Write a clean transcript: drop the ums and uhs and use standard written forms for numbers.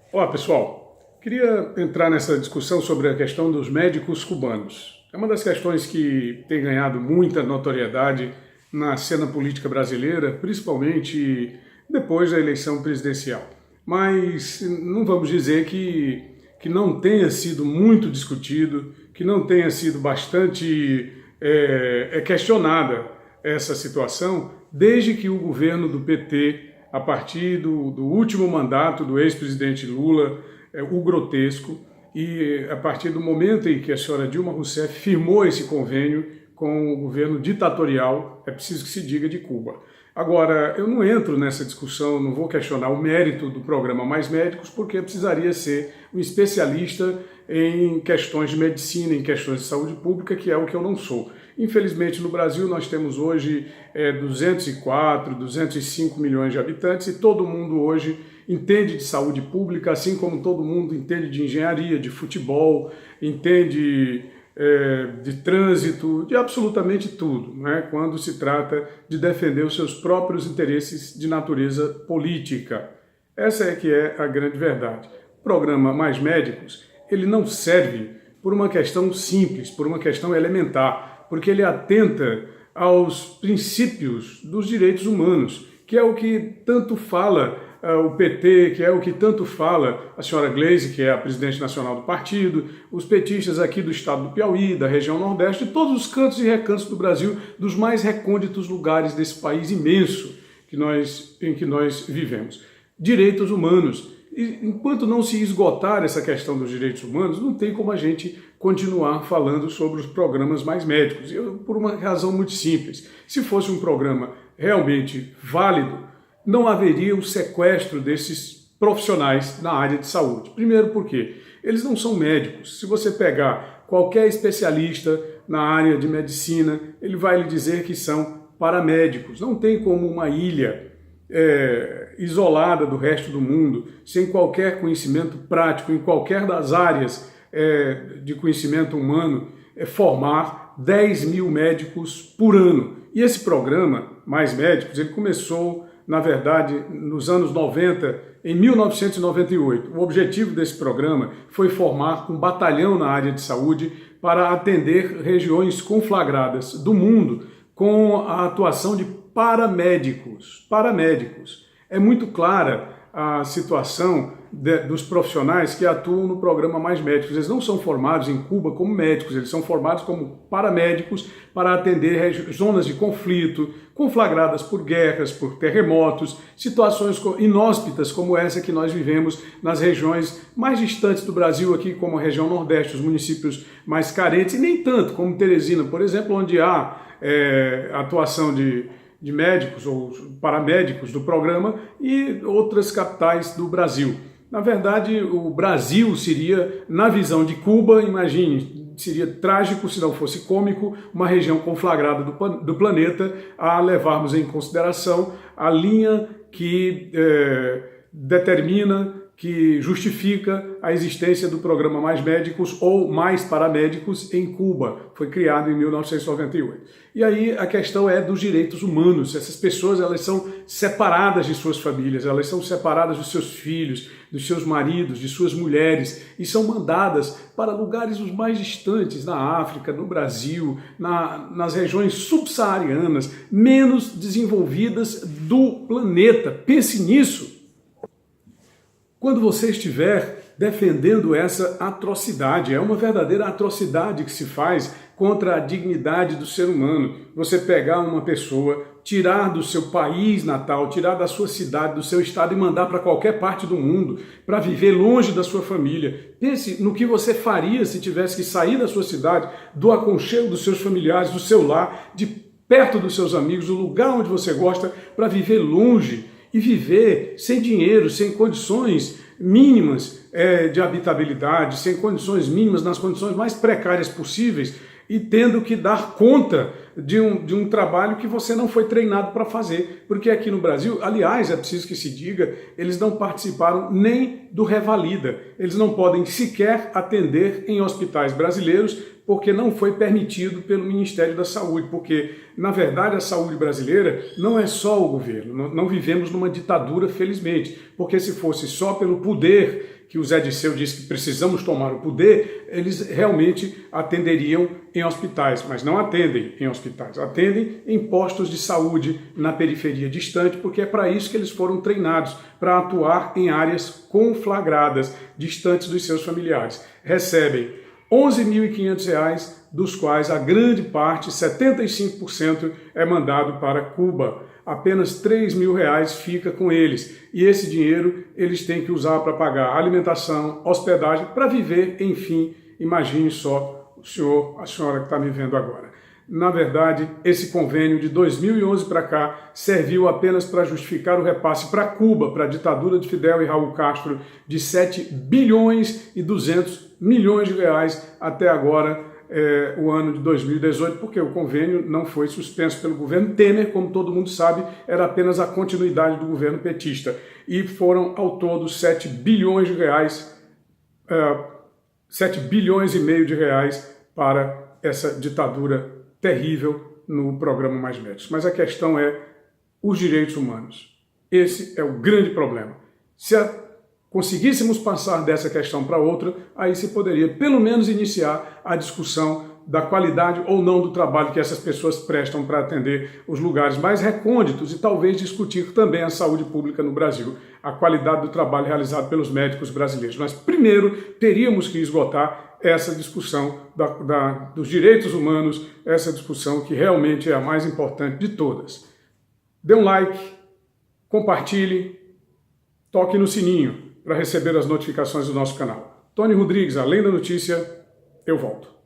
Olá, pessoal. Queria entrar nessa discussão sobre a questão dos médicos cubanos. É uma das questões que tem ganhado muita notoriedade na cena política brasileira, principalmente depois da eleição presidencial. Mas não vamos dizer que não tenha sido muito discutido, que não tenha sido bastante questionada essa situação, desde que o governo do PT, a partir do último mandato do ex-presidente Lula, o grotesco, e a partir do momento em que a senhora Dilma Rousseff firmou esse convênio com o governo ditatorial, é preciso que se diga, de Cuba. Agora, eu não entro nessa discussão, não vou questionar o mérito do programa Mais Médicos, porque precisaria ser um especialista em questões de medicina, em questões de saúde pública, que é o que eu não sou. Infelizmente, no Brasil, nós temos hoje 204, 205 milhões de habitantes e todo mundo hoje entende de saúde pública, assim como todo mundo entende de engenharia, de futebol, entende de trânsito, de absolutamente tudo, né? Quando se trata de defender os seus próprios interesses de natureza política. Essa é que é a grande verdade. O programa Mais Médicos, ele não serve por uma questão simples, por uma questão elementar, porque ele atenta aos princípios dos direitos humanos, que é o que tanto fala o PT, que é o que tanto fala a senhora Gleisi, que é a presidente nacional do partido, os petistas aqui do estado do Piauí, da região Nordeste, de todos os cantos e recantos do Brasil, dos mais recônditos lugares desse país imenso em que nós vivemos. Direitos humanos. E enquanto não se esgotar essa questão dos direitos humanos, não tem como a gente continuar falando sobre os programas Mais Médicos. Por uma razão muito simples. Se fosse um programa realmente válido, não haveria o sequestro desses profissionais na área de saúde. Primeiro porque eles não são médicos. Se você pegar qualquer especialista na área de medicina, ele vai lhe dizer que são paramédicos. Não tem como uma ilha isolada do resto do mundo, sem qualquer conhecimento prático em qualquer das áreas de conhecimento humano, formar 10 mil médicos por ano. E esse programa, Mais Médicos, ele começou, na verdade, nos anos 90, em 1998. O objetivo desse programa foi formar um batalhão na área de saúde para atender regiões conflagradas do mundo com a atuação de paramédicos. É muito clara a situação dos profissionais que atuam no programa Mais Médicos. Eles não são formados em Cuba como médicos, eles são formados como paramédicos para atender zonas de conflito, conflagradas por guerras, por terremotos, situações inóspitas como essa que nós vivemos nas regiões mais distantes do Brasil, aqui como a região Nordeste, os municípios mais carentes, e nem tanto como Teresina, por exemplo, onde há atuação de médicos ou paramédicos do programa e outras capitais do Brasil. Na verdade, o Brasil seria, na visão de Cuba, imagine, seria trágico se não fosse cômico, uma região conflagrada do planeta, a levarmos em consideração a linha que determina, que justifica a existência do programa Mais Médicos ou Mais Paramédicos em Cuba. Foi criado em 1998. E aí a questão é dos direitos humanos. Essas pessoas, elas são separadas de suas famílias, elas são separadas dos seus filhos, dos seus maridos, de suas mulheres, e são mandadas para lugares os mais distantes, na África, no Brasil, nas regiões subsaarianas, menos desenvolvidas do planeta. Pense nisso. Quando você estiver defendendo essa atrocidade, é uma verdadeira atrocidade que se faz contra a dignidade do ser humano. Você pegar uma pessoa, tirar do seu país natal, tirar da sua cidade, do seu estado e mandar para qualquer parte do mundo, para viver longe da sua família. Pense no que você faria se tivesse que sair da sua cidade, do aconchego dos seus familiares, do seu lar, de perto dos seus amigos, do lugar onde você gosta, para viver longe e viver sem dinheiro, sem condições mínimas de habitabilidade, sem condições mínimas, nas condições mais precárias possíveis, e tendo que dar conta de um trabalho que você não foi treinado para fazer. Porque aqui no Brasil, aliás, é preciso que se diga, eles não participaram nem do Revalida. Eles não podem sequer atender em hospitais brasileiros porque não foi permitido pelo Ministério da Saúde. Porque, na verdade, a saúde brasileira não é só o governo. Não vivemos numa ditadura, felizmente. Porque se fosse só pelo poder que o Zé Disseu disse que precisamos tomar o poder, eles realmente atenderiam em hospitais, mas não atendem em hospitais, atendem em postos de saúde na periferia distante, porque é para isso que eles foram treinados, para atuar em áreas conflagradas, distantes dos seus familiares. Recebem R$ 11.500, dos quais a grande parte, 75%, é mandado para Cuba. Apenas R$ 3.000 fica com eles. E esse dinheiro eles têm que usar para pagar alimentação, hospedagem, para viver, enfim. Imagine só o senhor, a senhora que está me vendo agora. Na verdade, esse convênio de 2011 para cá serviu apenas para justificar o repasse para Cuba, para a ditadura de Fidel e Raul Castro, de 7 bilhões e 200 milhões de reais até agora, o ano de 2018, porque o convênio não foi suspenso pelo governo Temer, como todo mundo sabe, era apenas a continuidade do governo petista. E foram ao todo 7 bilhões de reais, 7 bilhões e meio de reais para essa ditadura terrível no programa Mais Médicos. Mas a questão é os direitos humanos. Esse é o grande problema. Se conseguíssemos passar dessa questão para outra, aí se poderia pelo menos iniciar a discussão da qualidade ou não do trabalho que essas pessoas prestam para atender os lugares mais recônditos e talvez discutir também a saúde pública no Brasil, a qualidade do trabalho realizado pelos médicos brasileiros. Mas primeiro teríamos que esgotar essa discussão dos direitos humanos, essa discussão que realmente é a mais importante de todas. Dê um like, compartilhe, toque no sininho para receber as notificações do nosso canal. Tony Rodrigues, Além da Notícia, eu volto.